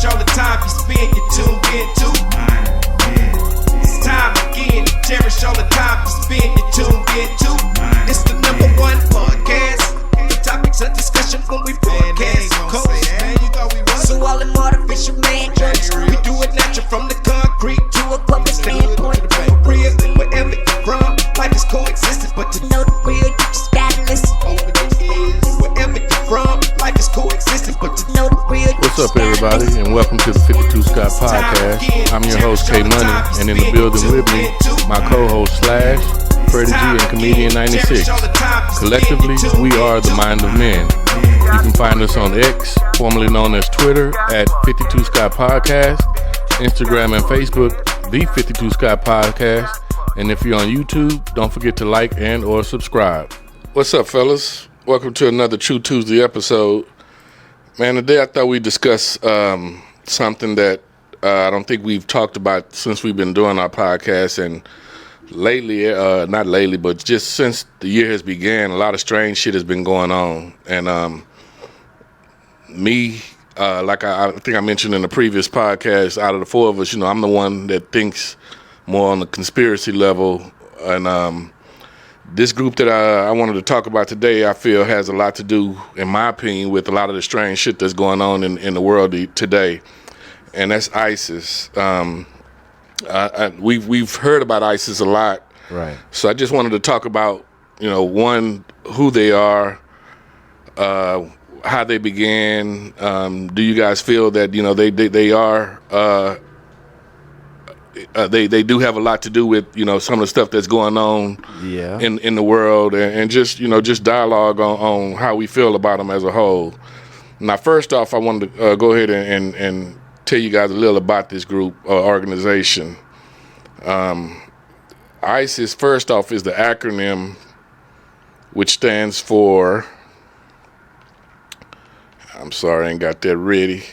cherish all the time you spend, you tuned in to. It's time again to cherish all the time you spend, you tuned in to. It's the number one podcast. The topics of discussion when we broadcast. So all them artificial man jokes, we do it natural from the concrete to a public standpoint. Real, wherever you're from, life is coexistence, but to know the real, you just gotta listen. Wherever you're from, life is coexistence, but to know the real. What's up, everybody, and welcome to the 52 Scott Podcast. I'm your host, K Money, and in the building with me, my co-host Slash, Freddie G, and Comedian 96. Collectively, we are the Mind of Men. You can find us on X, formerly known as Twitter, at 52 Scott Podcast, Instagram and Facebook, the 52 Scott Podcast, and if you're on YouTube, don't forget to like and or subscribe. What's up, fellas? Welcome to another True Tuesday episode. Man, today I thought we'd discuss something that I don't think we've talked about since we've been doing our podcast, and lately, not lately, but just since the year has began, a lot of strange shit has been going on. And me, like I think I mentioned in the previous podcast, out of the four of us, I'm the one that thinks more on the conspiracy level. And this group that I wanted to talk about today, I feel has a lot to do, in my opinion, with a lot of the strange shit that's going on in the world today. And that's ISIS. We've heard about ISIS a lot, right? So I just wanted to talk about, one, who they are, how they began. Do you guys feel that they are they do have a lot to do with some of the stuff that's going on in the world, and just just dialogue on how we feel about them as a whole. Now, first off, I wanted to go ahead and tell you guys a little about this group organization. ISIS, first off, is the acronym which stands for, I'm sorry, I ain't got that ready.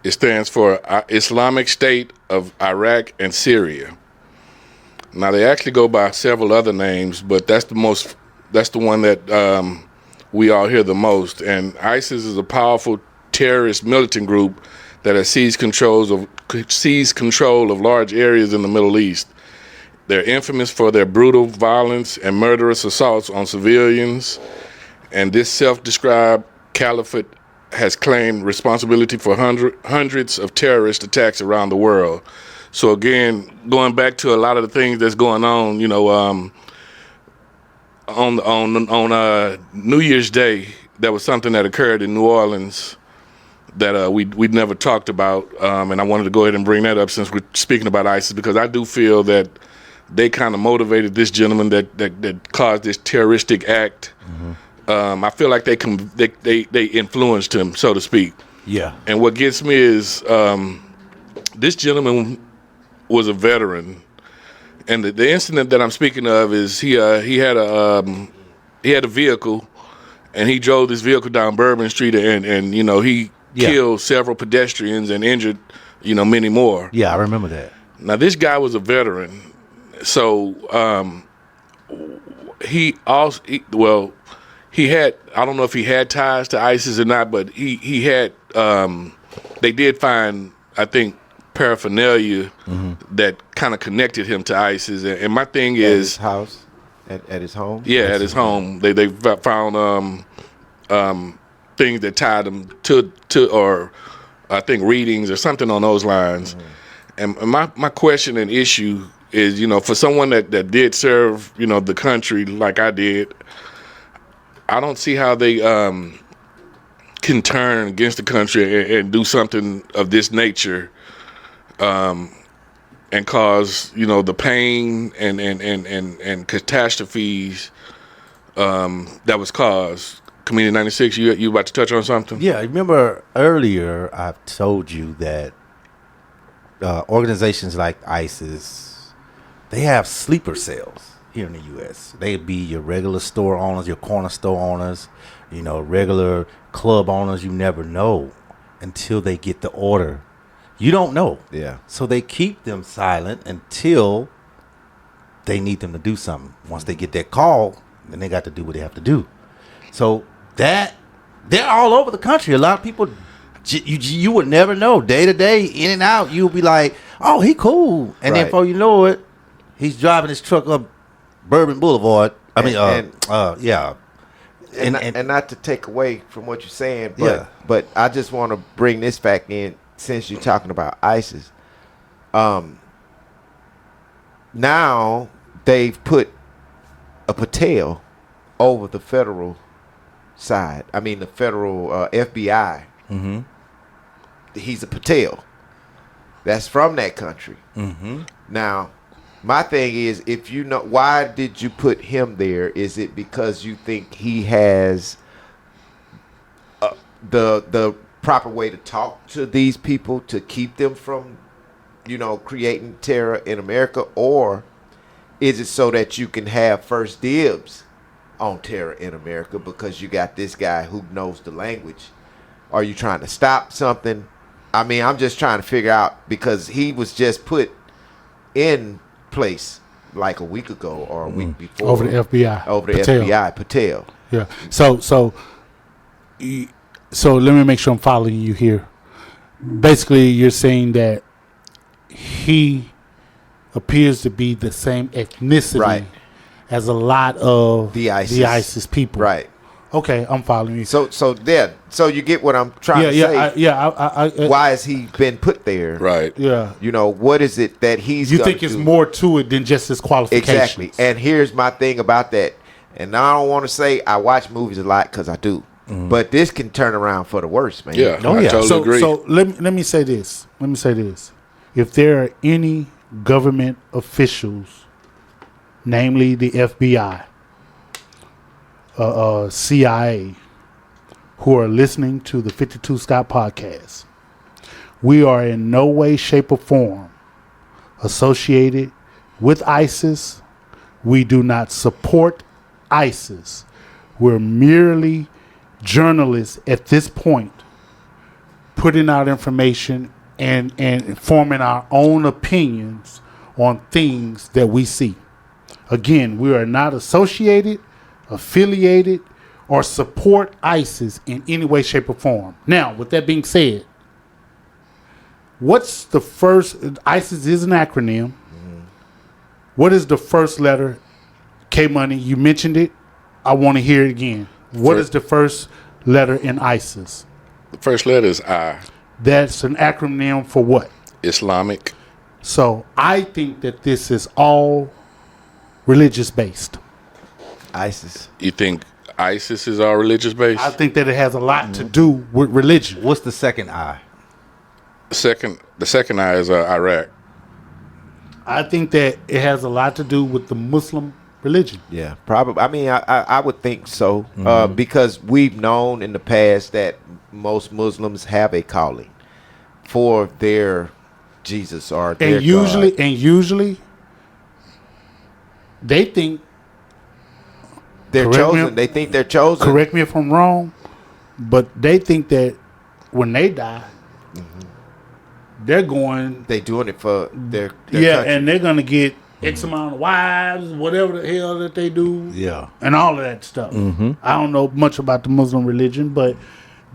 It stands for Islamic State of Iraq and Syria. Now, they actually go by several other names, but that's the one that we all hear the most. And ISIS is a powerful terrorist militant group that has seized control of large areas in the Middle East. They're infamous for their brutal violence and murderous assaults on civilians, and this self-described caliphate has claimed responsibility for hundreds of terrorist attacks around the world. So again, going back to a lot of the things that's going on, on New Year's Day, there was something that occurred in New Orleans that we'd never talked about, and I wanted to go ahead and bring that up since we're speaking about ISIS, because I do feel that they kind of motivated this gentleman that caused this terroristic act. Mm-hmm. I feel like they influenced him, so to speak. Yeah. And what gets me is this gentleman was a veteran, and the incident that I'm speaking of is he had a vehicle, and he drove this vehicle down Bourbon Street, and he killed several pedestrians and injured many more. Yeah, I remember that. Now, this guy was a veteran, so he had, I don't know if he had ties to ISIS or not, but he had, they did find, I think, paraphernalia that kind of connected him to ISIS. And my thing is, his house, at his home? Yeah, at his home. They found things that tied him to or I think readings or something on those lines. Mm-hmm. And my question and issue is, for someone that did serve, the country like I did, I don't see how they can turn against the country and do something of this nature, and cause the pain and catastrophes that was caused. Comedian 96, you about to touch on something? Yeah, remember earlier I've told you that organizations like ISIS, they have sleeper cells here in the U.S. They'd be your regular store owners, your corner store owners, regular club owners. You never know until they get the order. You don't know. Yeah. So they keep them silent until they need them to do something. Once they get that call, then they got to do what they have to do. So that they're all over the country. A lot of people you would never know. Day to day, in and out, you'll be like, oh, he cool. And then before you know it, he's driving his truck up Bourbon Boulevard. Yeah. And not to take away from what you're saying, but I just want to bring this fact in since you're talking about ISIS. Now they've put a Patel over the federal side. I mean, the federal FBI. Mm-hmm. He's a Patel. That's from that country. Mm-hmm. Now, my thing is, if you know, why did you put him there? Is it because you think he has the proper way to talk to these people to keep them from, creating terror in America? Or is it so that you can have first dibs on terror in America because you got this guy who knows the language? Are you trying to stop something? I mean, I'm just trying to figure out, because he was just put in place like a week ago or a week before. Over the FBI. Over the FBI, Patel. Yeah. So let me make sure I'm following you here. Basically, you're saying that he appears to be the same ethnicity as a lot of the ISIS people. Right. Okay, I'm following you. So you get what I'm trying to say. Why has he been put there? Right. Yeah. What is it that he's? You think it's more to it than just his qualifications? Exactly. And here's my thing about that. And I don't want to say I watch movies a lot, because I do. Mm-hmm. But this can turn around for the worse, man. Yeah. I totally agree. So let me say this. If there are any government officials, namely the FBI, CIA, who are listening to the 52 Scott podcast, we are in no way, shape, or form associated with ISIS. We do not support ISIS. We're merely journalists at this point, putting out information and forming our own opinions on things that we see. Again, we are not associated, affiliated, or support ISIS in any way, shape, or form. Now, with that being said, what's the first? ISIS is an acronym. Mm-hmm. What is the first letter? K-Money, you mentioned it. I want to hear it again. What is the first letter in ISIS? The first letter is I. That's an acronym for what? Islamic. So I think that this is all religious based. ISIS. You think ISIS is all religious based? I think that it has a lot to do with religion. What's the second I? The second I is Iraq. I think that it has a lot to do with the Muslim religion. Yeah, probably. I mean, I would think so, because we've known in the past that most Muslims have a calling for their Jesus or their God. And usually they think they're chosen. They think they're chosen. Correct me if I'm wrong, but they think that when they die, they're doing it for their country. And they're gonna get X amount of wives, whatever the hell that they do, and all of that stuff. I don't know much about the Muslim religion, but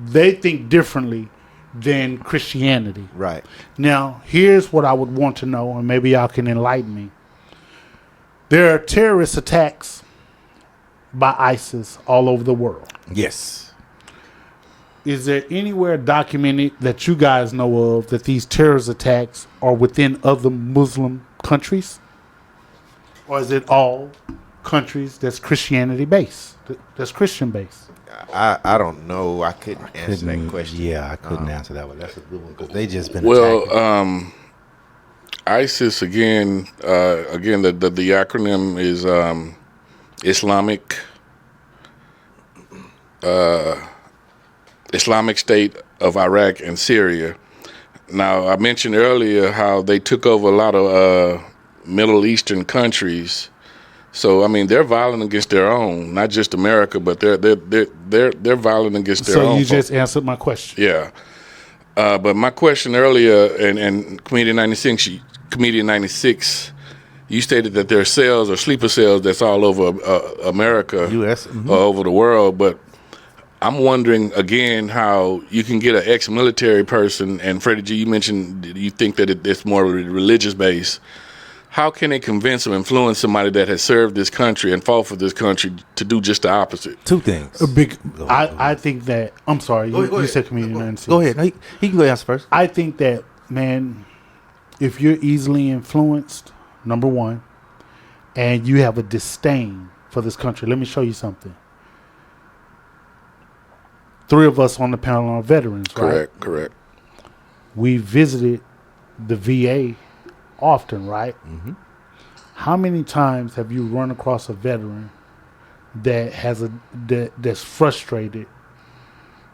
they think differently than Christianity. Right. Now, here's what I would want to know, and maybe y'all can enlighten me. There are terrorist attacks by ISIS all over the world. Yes. Is there anywhere documented that you guys know of that these terrorist attacks are within other Muslim countries? Or is it all countries that's Christianity based, that's Christian based? I don't know. I couldn't answer that question. Yeah, I couldn't answer that one. That's a good one, because they just been attacking. ISIS again. The acronym is Islamic State of Iraq and Syria. Now, I mentioned earlier how they took over a lot of Middle Eastern countries. So I mean, they're violent against their own, not just America, but they're violent against their own. So you just answered my question. Yeah, but my question earlier, and Comedian 96, you stated that there are cells or sleeper cells that's all over America, U.S., all over the world. But I'm wondering again how you can get an ex-military person, and Freddie G, you mentioned you think that it's more religious based. How can they convince or influence somebody that has served this country and fought for this country to do just the opposite? Two things. I think that, I'm sorry, you said comedian. Go ahead. No, he can go answer first. I think that, man, if you're easily influenced, number one, and you have a disdain for this country, let me show you something. 3 of us on the panel are veterans, right? Correct. We visited the VA often, right? Mm-hmm. How many times have you run across a veteran that has that's frustrated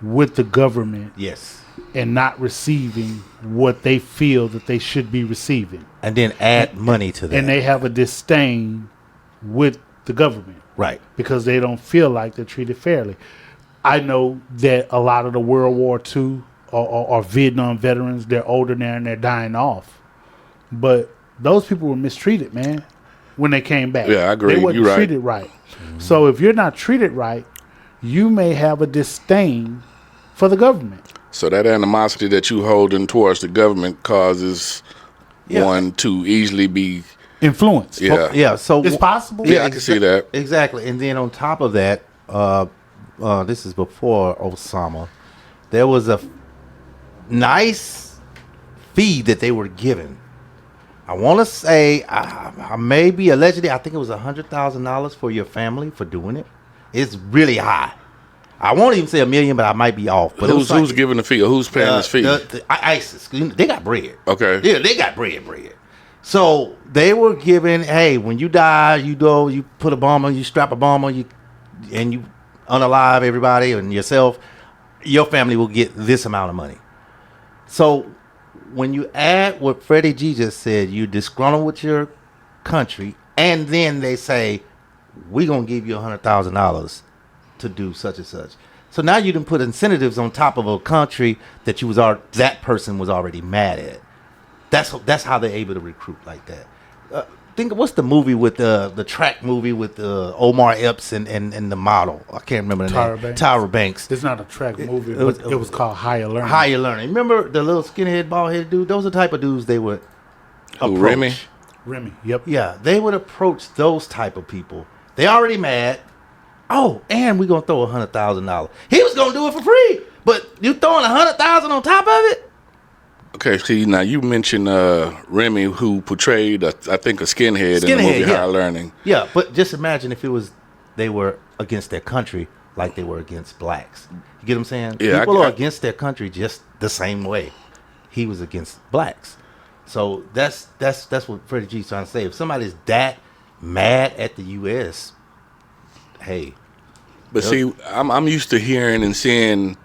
with the government? Yes. And not receiving what they feel that they should be receiving. And then add money to that. And they have a disdain with the government. Right. Because they don't feel like they're treated fairly. I know that a lot of the World War II or Vietnam veterans, they're older now and they're dying off. But those people were mistreated, man, when they came back. Yeah, I agree. They weren't You're treated right. So if you're not treated right, you may have a disdain for the government. So that animosity that you holding towards the government causes one to easily be influenced. Yeah. Yeah. So it's possible. Yeah, I can see that. Exactly. And then on top of that, this is before Osama, there was a nice fee that they were given. I want to say, maybe allegedly, I think it was $100,000 for your family for doing it. It's really high. I won't even say $1 million, but I might be off. But who's giving the fee or who's paying this fee? ISIS. They got bread. Okay. Yeah, they got bread. So they were given, hey, when you die, you go, you put a bomb on, you strap a bomb on you, and you unalive everybody and yourself, your family will get this amount of money. So when you add what Freddie G just said, you disgruntled with your country, and then they say, we're going to give you $100,000 to do such and such. So now you done put incentives on top of a country that that person was already mad at. That's how they're able to recruit like that. Think what's the movie with the track movie with Omar Epps and the model? I can't remember the name. Tyra Banks. It's not a track movie, but it was called Higher Learning. Higher Learning. Remember the little skinhead, bald-headed dude? Those are the type of dudes they would approach. Remy. Yep. Yeah, they would approach those type of people. They already mad. Oh, and we're gonna throw $100,000. He was gonna do it for free, but you throwing $100,000 on top of it? Okay, see, now you mentioned Remy, who portrayed, I think, a skinhead in the movie Higher Learning. Yeah, but just imagine if they were against their country like they were against blacks. You get what I'm saying? Yeah, People are against their country just the same way he was against blacks. So that's what Freddie G's trying to say. If somebody's that mad at the U.S., hey. But see, I'm used to hearing and seeing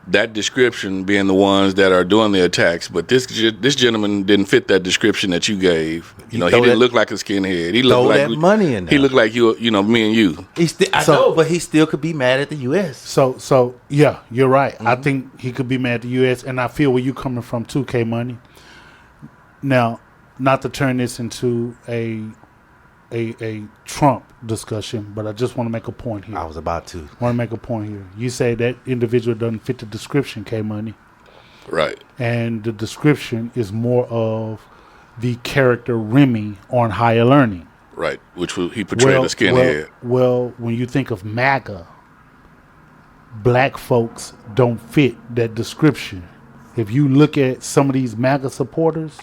that description being the ones that are doing the attacks, but this gentleman didn't fit that description that you gave. You know, he didn't look like a skinhead. He looked like money in there. He looked like you know, me and you. I know, but he still could be mad at the U.S. So yeah, you're right. Mm-hmm. I think he could be mad at the U.S. and I feel where you coming from too, K Money. Now, not to turn this into a Trump discussion, but I just want to make a point here. I was about to. Want to make a point here. You say that individual doesn't fit the description, K Money. Right. And the description is more of the character Remy on Higher Learning. Right, which he portrayed a skinhead. Well, when you think of MAGA, black folks don't fit that description. If you look at some of these MAGA supporters,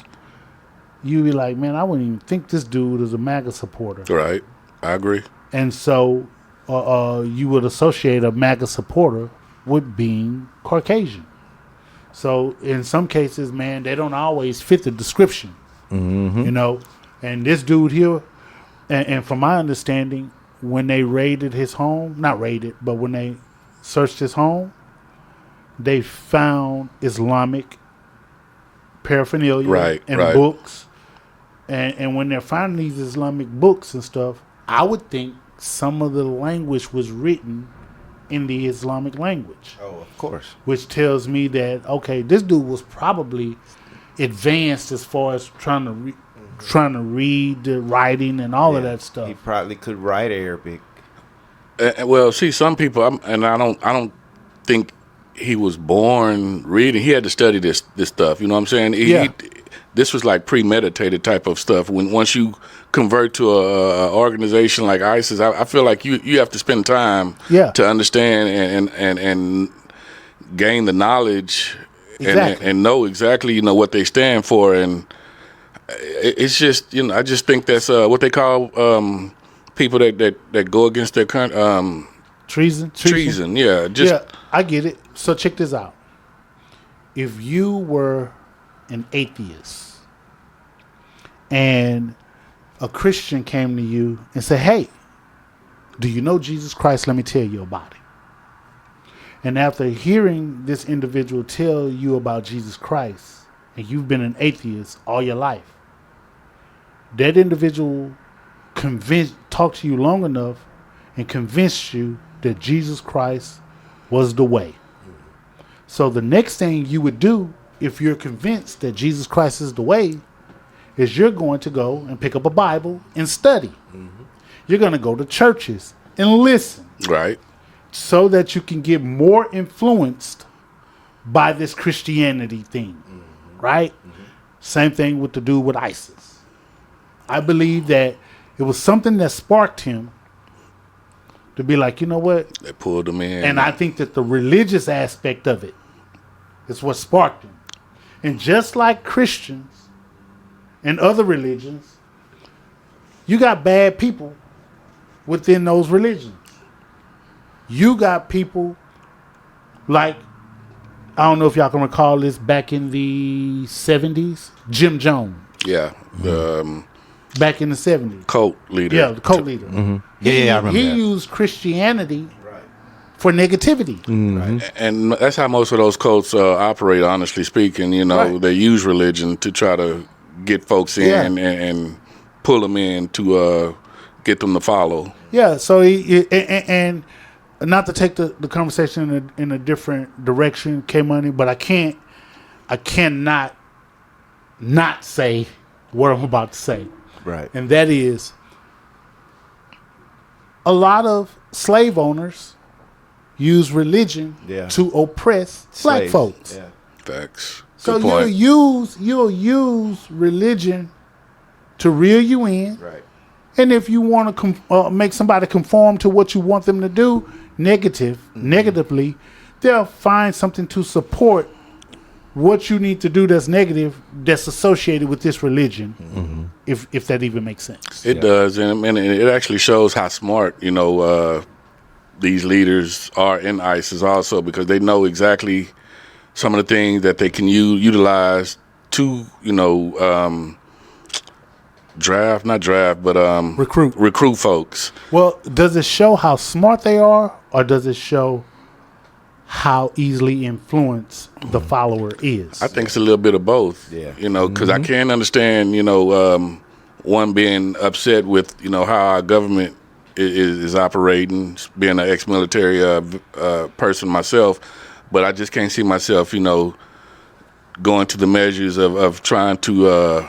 you be like, man, I wouldn't even think this dude is a MAGA supporter. Right, I agree. And so you would associate a MAGA supporter with being Caucasian. So in some cases, man, they don't always fit the description. Mm-hmm. You know, and this dude here, and from my understanding, when they raided his home, not raided, but when they searched his home, they found Islamic paraphernalia and books. And when they're finding these Islamic books and stuff, I would think some of the language was written in the Islamic language. Oh, of course. Which tells me that, okay, this dude was probably advanced as far as trying to read the writing and all of that stuff. He probably could write Arabic. Well, see, some people, I don't think he was born reading. He had to study this stuff. You know what I'm saying? This was like premeditated type of stuff. Once you convert to a organization like ISIS, I feel like you have to spend time to understand and gain the knowledge and know exactly what they stand for. And it's just I just think that's what they call people that go against their country. Treason. Yeah. I get it. So check this out. If you were an atheist and a Christian came to you and said, hey, do you know Jesus Christ? Let me tell you about him. And after hearing this individual tell you about Jesus Christ, and you've been an atheist all your life, that individual talked to you long enough and convinced you that Jesus Christ was the way. So the next thing you would do, if you're convinced that Jesus Christ is the way, is you're going to go and pick up a Bible and study. Mm-hmm. You're going to go to churches and listen. Right. So that you can get more influenced by this Christianity thing. Mm-hmm. Right? Mm-hmm. Same thing with the dude with ISIS. I believe that it was something that sparked him to be like, you know what? They pulled him in. And I think that the religious aspect of it is what sparked him. And just like Christians and other religions, you got bad people within those religions. You got people like, I don't know if y'all can recall this, back in the 70s, Jim Jones. Yeah. Back in the 70s. Cult leader. Yeah, the cult leader. Mm-hmm. I remember He that. used Christianity for negativity. Mm-hmm. Right. And that's how most of those cults operate, honestly speaking. Right. They use religion to try to get folks in and pull them in to get them to follow. Yeah, so and not to take the conversation in a different direction, K-Money, but I cannot not say what I'm about to say. Right. And that is, a lot of slave owners use religion to oppress black Slaves. folks. Yeah. Facts. So Good point. you'll use religion to reel you in. Right. And if you want to make somebody conform to what you want them to do, negatively, they'll find something to support what you need to do that's negative, that's associated with this religion, if that even makes sense. It does, and it actually shows how smart these leaders are in ISIS also, because they know exactly some of the things that they can utilize to recruit folks. Well, does it show how smart they are, or does it show how easily influenced the follower is? I think it's a little bit of both. Yeah. Because I can understand, one being upset with, how our government is operating, being an ex-military person myself, but I just can't see myself, going to the measures of trying to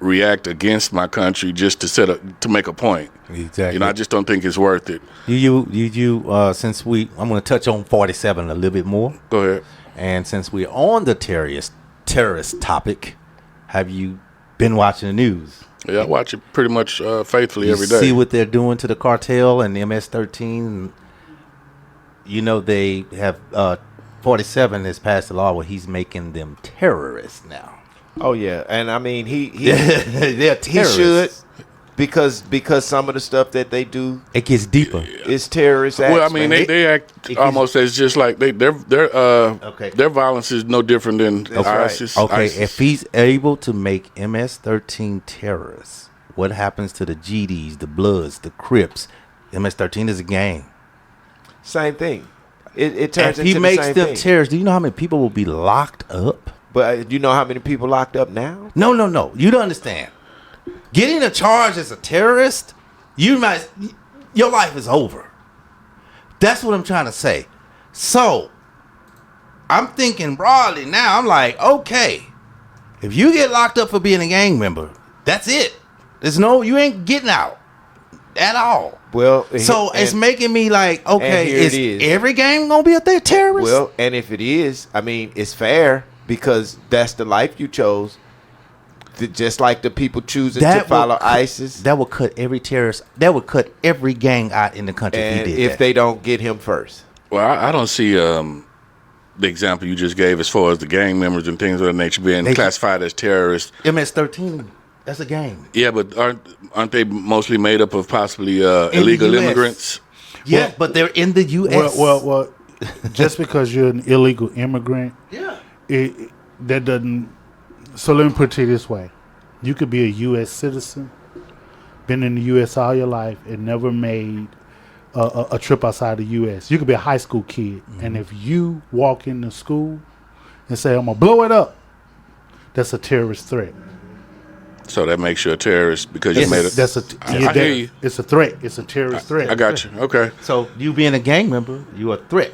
react against my country just to make a point. Exactly. I just don't think it's worth it. Since I'm going to touch on 47 a little bit more. Go ahead. And since we're on the terrorist topic, have you been watching the news? Yeah, I watch it pretty much faithfully every day. See what they're doing to the cartel and the MS-13. They have 47 has passed a law where he's making them terrorists now. Oh yeah, and I mean he they're terrorists. He should, because some of the stuff that they do, it gets deeper. It's terrorist acts. Well, I mean they act almost as just like their violence is no different than ISIS. Right. Okay, ISIS. if he's able to make MS-13 terrorists, what happens to the GDs, the Bloods, the Crips? MS-13 is a gang. Same thing. It turns if into he makes the same them thing. terrorists, do you know how many people will be locked up? But you know how many people locked up now? No. You don't understand. Getting a charge as a terrorist, your life is over. That's what I'm trying to say. So, I'm thinking broadly now. I'm like, okay, if you get locked up for being a gang member, that's it. You ain't getting out. at all. Well, So it's making me like, okay, here is it is. every game gonna be a terrorist? Well, and if it is, I mean, it's fair because that's the life you chose. Just like the people choosing to follow ISIS. That would cut every terrorist. That would cut every gang out in the country And if he did if that. they don't get him first. Well, I don't see the example you just gave as far as the gang members and things of that nature being classified as terrorists. MS-13, that's a gang. Yeah, but aren't they mostly made up of possibly illegal US. immigrants? Yeah, but they're in the U.S. Well, just because you're an illegal immigrant, that doesn't. So let me put it to you this way: you could be a U.S. citizen, been in the U.S. all your life, and never made a trip outside the U.S. You could be a high school kid, and if you walk into school and say, "I'm gonna blow it up," that's a terrorist threat. So that makes you a terrorist because you made it. I hear you. It's a threat. It's a terrorist threat. I got you. Okay. So you being a gang member, you're a threat.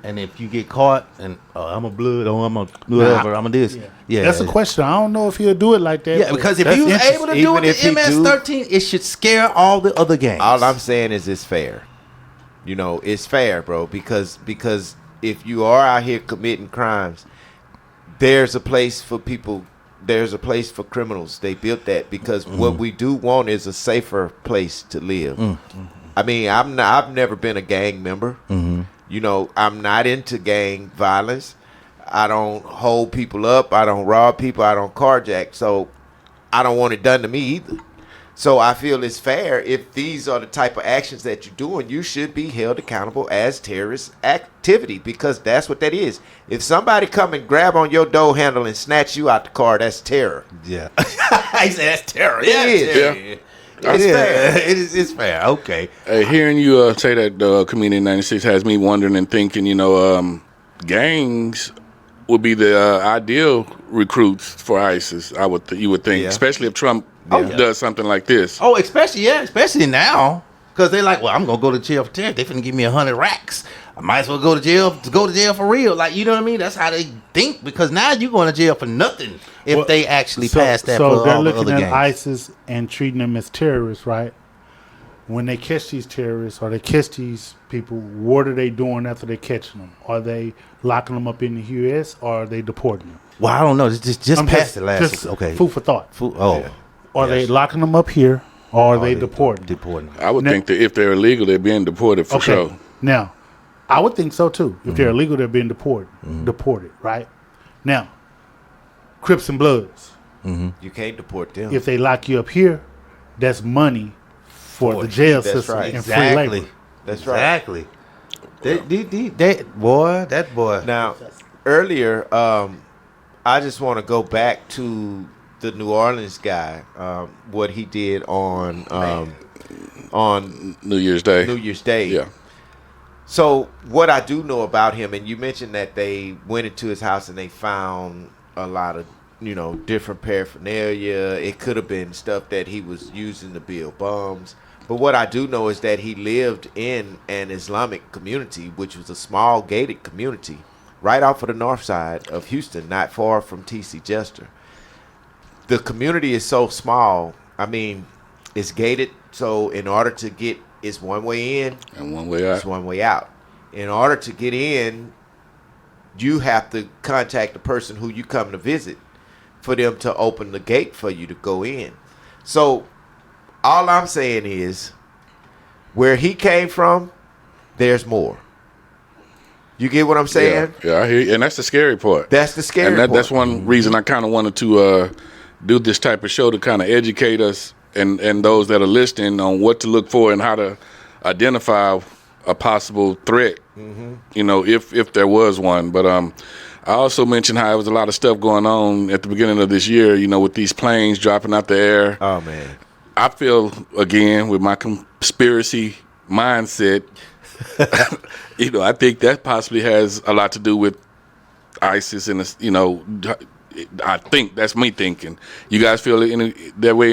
And if you get caught and I'm a blood or I'm a whatever, I'm a this. Yeah, that's a question. I don't know if he'll do it like that. Yeah, because if he was able to do it in MS-13, it should scare all the other gangs. All I'm saying is it's fair. You know, it's fair, bro, because if you are out here committing crimes, there's a place for people. There's a place for criminals. They built that because what we do want is a safer place to live. I mean, I've never been a gang member. You know, I'm not into gang violence. I don't hold people up. I don't rob people. I don't carjack. So I don't want it done to me either. So I feel it's fair if these are the type of actions that you're doing, you should be held accountable as terrorist activity because that's what that is. If somebody come and grab on your door handle and snatch you out the car, that's terror. Yeah. I said that's terror. Yeah, it is. Yeah. It's fair. It's fair. Okay. Hearing you say that EP98 has me wondering and thinking, gangs would be the ideal recruits for ISIS. You would think, especially if Trump does something like this. Oh, especially now, because they're like, well, I'm gonna go to jail for terror. They finna give me 100 racks. I might as well go to jail for real. Like, you know what I mean? That's how they think because now you're going to jail for nothing if they actually pass that. So for they're all the looking other at gangs. ISIS and treating them as terrorists, right? When they catch these terrorists or they catch these people, what are they doing after they catching them? Are they locking them up in the U.S. or are they deporting them? Well, I don't know. Just past the last. Just Okay. Food for thought. Are they locking them up here or are they deporting? Deporting. I would think that if they're illegal, they're being deported for sure. Now, I would think so too. If they're illegal, they're being deported, right? Now, Crips and Bloods. You can't deport them. If they lock you up here, that's money for the jail system and free labor. That's right. Exactly. That boy. Now, earlier, I just want to go back to the New Orleans guy, what he did on New Year's Day. Yeah. So what I do know about him, and you mentioned that they went into his house and they found a lot of, different paraphernalia. It could have been stuff that he was using to build bombs. But what I do know is that he lived in an Islamic community, which was a small gated community right off of the north side of Houston, not far from T.C. Jester. The community is so small. I mean, it's gated. So in order to get, it's one way in and one way out. It's one way out. In order to get in, you have to contact the person who you come to visit for them to open the gate for you to go in. So all I'm saying is, where he came from, there's more. You get what I'm saying? Yeah, I hear you. And that's the scary part. That's the scary part. That's one reason I kind of wanted to do this type of show, to kind of educate us and those that are listening on what to look for and how to identify a possible threat, if there was one. But I also mentioned how there was a lot of stuff going on at the beginning of this year, with these planes dropping out the air. Oh, man. I feel, again, with my conspiracy mindset, I think that possibly has a lot to do with ISIS and, I think that's me thinking. You guys feel that way?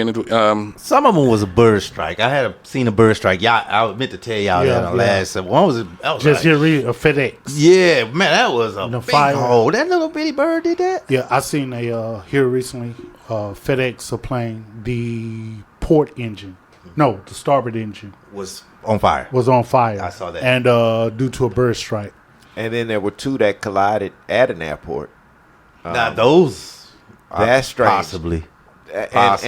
Some of them was a bird strike. I had seen a bird strike. Y'all, I meant to tell y'all that on last. One was just here read a FedEx. Yeah, man, that was a big hole. That little bitty bird did that. Yeah, I seen here recently FedEx are playing the port engine No, the starboard engine Was on fire. was on fire. I saw that. And due to a bird strike. And then there were 2 that collided at an airport. Now those That's strange. possibly. And at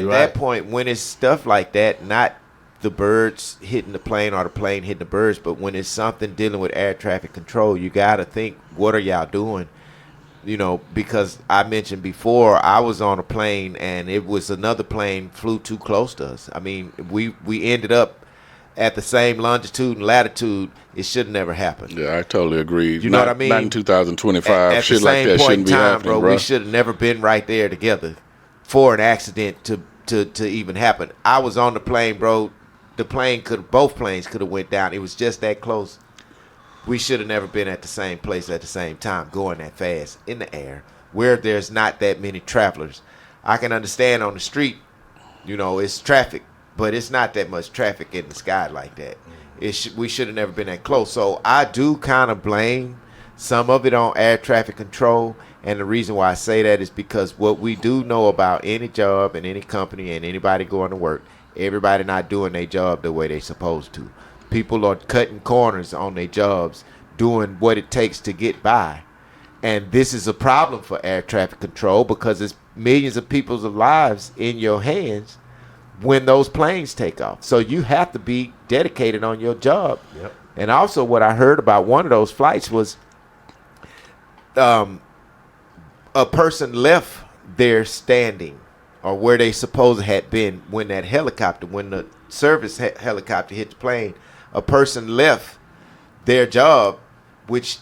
You're that right. point, when it's stuff like that, not the birds hitting the plane or the plane hitting the birds, but when it's something dealing with air traffic control, you got to think, what are y'all doing? You know, because I mentioned before, I was on a plane and it was another plane flew too close to us. I mean, we ended up at the same longitude and latitude. It should never happen. Yeah, I totally agree. You know what I mean? Not in 2025. At Shit the like same that point shouldn't in be time, happening, bro. We should have never been right there together for an accident to even happen. I was on the plane, bro. Both planes could have went down. It was just that close. We should have never been at the same place at the same time, going that fast in the air, where there's not that many travelers. I can understand on the street, you know, it's traffic, but it's not that much traffic in the sky like that. We should have never been that close. So I do kind of blame some of it on air traffic control. And the reason why I say that is because what we do know about any job and any company and anybody going to work, everybody not doing their job the way they supposed to. People are cutting corners on their jobs, doing what it takes to get by. And this is a problem for air traffic control because it's millions of people's lives in your hands when those planes take off. So you have to be dedicated on your job. Yep. And also what I heard about one of those flights was a person left there standing or where they supposed had been when that helicopter, when the service helicopter hit the plane. A person left their job, which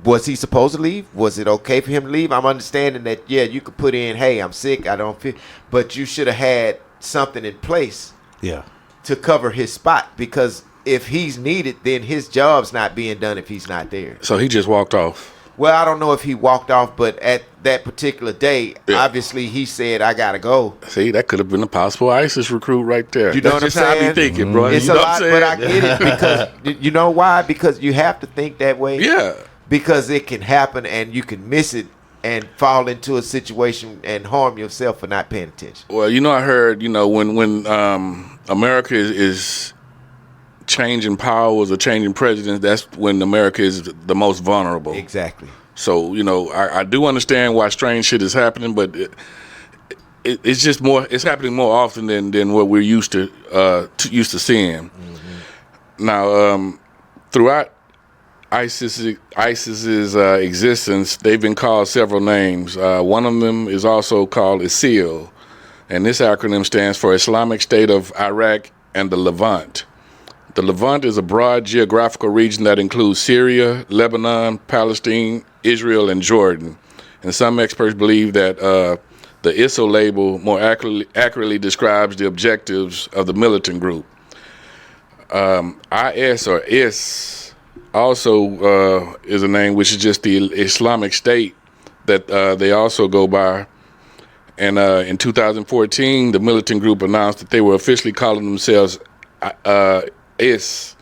was he supposed to leave? Was it okay for him to leave? I'm understanding that, yeah, you could put in, hey, I'm sick, I don't feel, but you should have had something in place Yeah. to cover his spot because if he's needed, then his job's not being done if he's not there. So he just walked off. Well, I don't know if he walked off, but at that particular day, obviously he said, I got to go. See, that could have been a possible ISIS recruit right there. You know That's what I'm just how I saying? be thinking, bro. It's You a know what lot, I'm but I saying? get it because, you know why? Because you have to think that way. Yeah. Because it can happen and you can miss it and fall into a situation and harm yourself for not paying attention. Well, you know, I heard, you know, when America is changing powers or changing presidents, that's when America is the most vulnerable. Exactly. So, you know, I do understand why strange shit is happening, but it's just more. It's happening more often than what we're used to seeing. Mm-hmm. Now, throughout ISIS's existence, they've been called several names. One of them is also called ISIL, and this acronym stands for Islamic State of Iraq and the Levant. The Levant is a broad geographical region that includes Syria, Lebanon, Palestine, Israel, and Jordan. And some experts believe that the ISIL label more accurately describes the objectives of the militant group. IS or IS also is a name which is just the Islamic State that they also go by. And in 2014, the militant group announced that they were officially calling themselves IS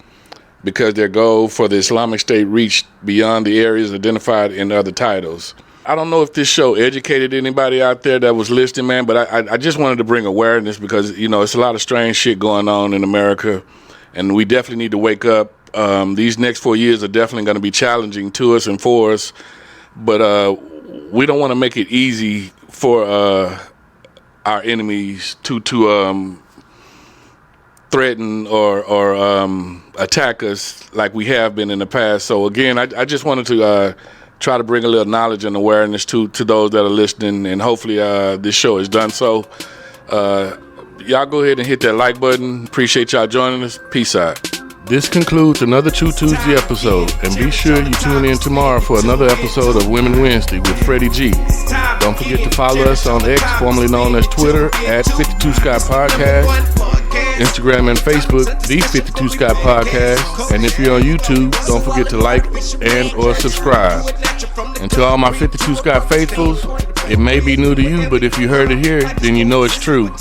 because their goal for the Islamic State reached beyond the areas identified in other titles. I don't know if this show educated anybody out there that was listening, man, but I just wanted to bring awareness because, you know, it's a lot of strange shit going on in America, and we definitely need to wake up. These next 4 years are definitely going to be challenging to us and for us, but we don't want to make it easy for our enemies to threaten or attack us like we have been in the past. So again, I just wanted to try to bring a little knowledge and awareness to those that are listening, and hopefully this show is done. So y'all go ahead and hit that like button. Appreciate y'all joining us. Peace out. This concludes another True Tuesday episode, and be sure you tune in tomorrow for another episode of Women Wednesday with Freddie G. Don't forget to follow us on X, formerly known as Twitter, at 52 Scott Podcast, Instagram and Facebook, The 52 Scott Podcast, and if you're on YouTube, don't forget to like and or subscribe. And to all my 52 Scott faithfuls, it may be new to you, but if you heard it here, then you know it's true.